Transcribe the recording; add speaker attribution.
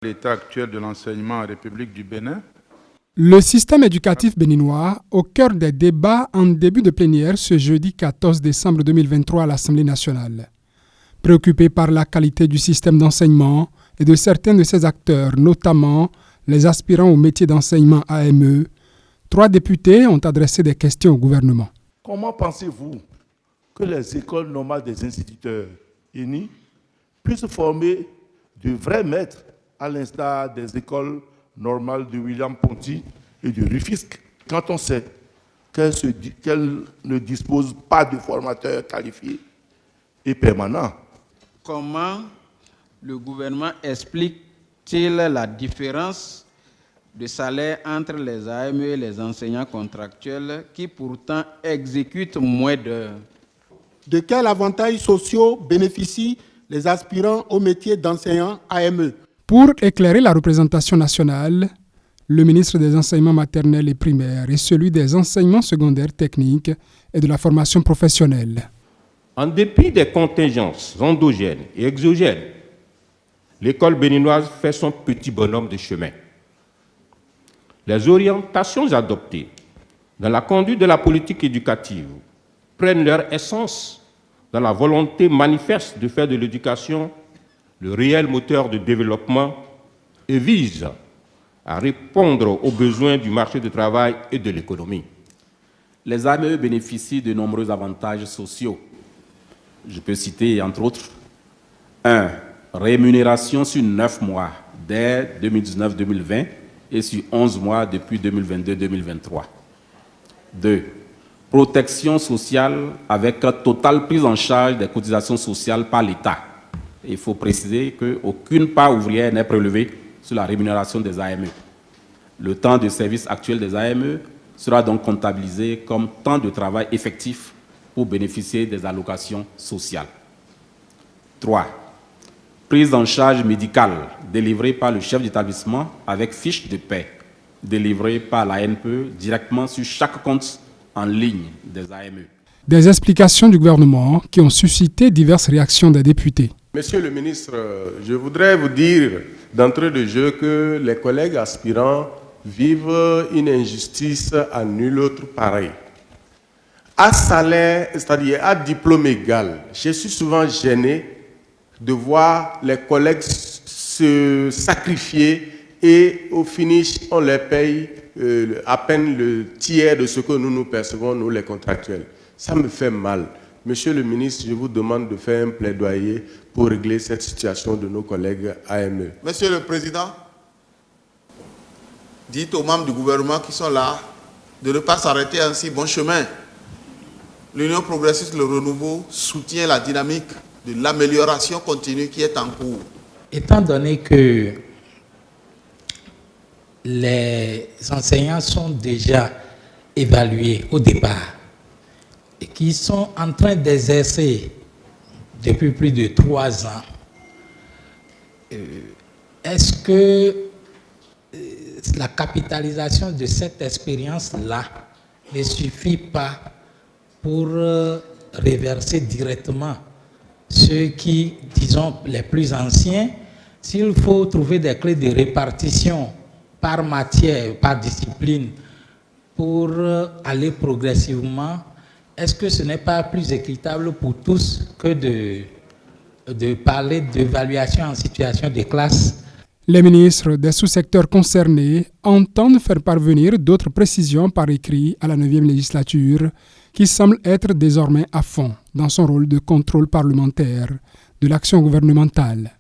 Speaker 1: L'état actuel de l'enseignement en République du Bénin.
Speaker 2: Le système éducatif béninois, au cœur des débats en début de plénière ce jeudi 14 décembre 2023 à l'Assemblée nationale. Préoccupé par la qualité du système d'enseignement et de certains de ses acteurs, notamment les aspirants au métier d'enseignement AME, 3 députés ont adressé des questions au gouvernement.
Speaker 3: Comment pensez-vous que les écoles normales des instituteurs unis puissent former de vrais maîtres à l'instar des écoles normales de William-Ponty et de Rufisque, quand on sait qu'elles ne disposent pas de formateurs qualifiés et permanents?
Speaker 4: Comment le gouvernement explique-t-il la différence de salaire entre les AME et les enseignants contractuels qui pourtant exécutent moins d'heures?
Speaker 5: De quels avantages sociaux bénéficient les aspirants au métier d'enseignant AME?
Speaker 2: Pour éclairer la représentation nationale, le ministre des Enseignements maternels et primaires et celui des enseignements secondaires techniques et de la formation professionnelle.
Speaker 6: En dépit des contingences endogènes et exogènes, l'école béninoise fait son petit bonhomme de chemin. Les orientations adoptées dans la conduite de la politique éducative prennent leur essence dans la volonté manifeste de faire de l'éducation le réel moteur de développement et vise à répondre aux besoins du marché du travail et de l'économie.
Speaker 7: Les AME bénéficient de nombreux avantages sociaux. Je peux citer entre autres 1. Rémunération sur 9 mois dès 2019-2020 et sur 11 mois depuis 2022-2023. 2. Protection sociale avec totale prise en charge des cotisations sociales par l'État. Il faut préciser qu'aucune part ouvrière n'est prélevée sur la rémunération des AME. Le temps de service actuel des AME sera donc comptabilisé comme temps de travail effectif pour bénéficier des allocations sociales. 3. Prise en charge médicale délivrée par le chef d'établissement avec fiche de paie délivrée par la NPE directement sur chaque compte en ligne des AME.
Speaker 2: Des explications du gouvernement qui ont suscité diverses réactions des députés.
Speaker 8: Monsieur le ministre, je voudrais vous dire d'entrée de jeu que les collègues aspirants vivent une injustice à nul autre pareil. À salaire, c'est-à-dire à diplôme égal, je suis souvent gêné de voir les collègues se sacrifier et au finish, on les paye à peine le tiers de ce que nous percevons, nous les contractuels. Ça me fait mal. Monsieur le ministre, je vous demande de faire un plaidoyer pour régler cette situation de nos collègues AME.
Speaker 9: Monsieur le Président, dites aux membres du gouvernement qui sont là de ne pas s'arrêter à un si bon chemin. L'Union progressiste, le renouveau, soutient la dynamique de l'amélioration continue qui est en cours.
Speaker 10: Étant donné que les enseignants sont déjà évalués au départ, et qui sont en train d'exercer depuis plus de 3 ans, est-ce que la capitalisation de cette expérience-là ne suffit pas pour reverser directement ceux qui, disons, les plus anciens? S'il faut trouver des clés de répartition par matière, par discipline, pour aller progressivement, est-ce que ce n'est pas plus équitable pour tous que de parler d'évaluation en situation de classe?
Speaker 2: Les ministres des sous-secteurs concernés entendent faire parvenir d'autres précisions par écrit à la 9e législature qui semble être désormais à fond dans son rôle de contrôle parlementaire de l'action gouvernementale.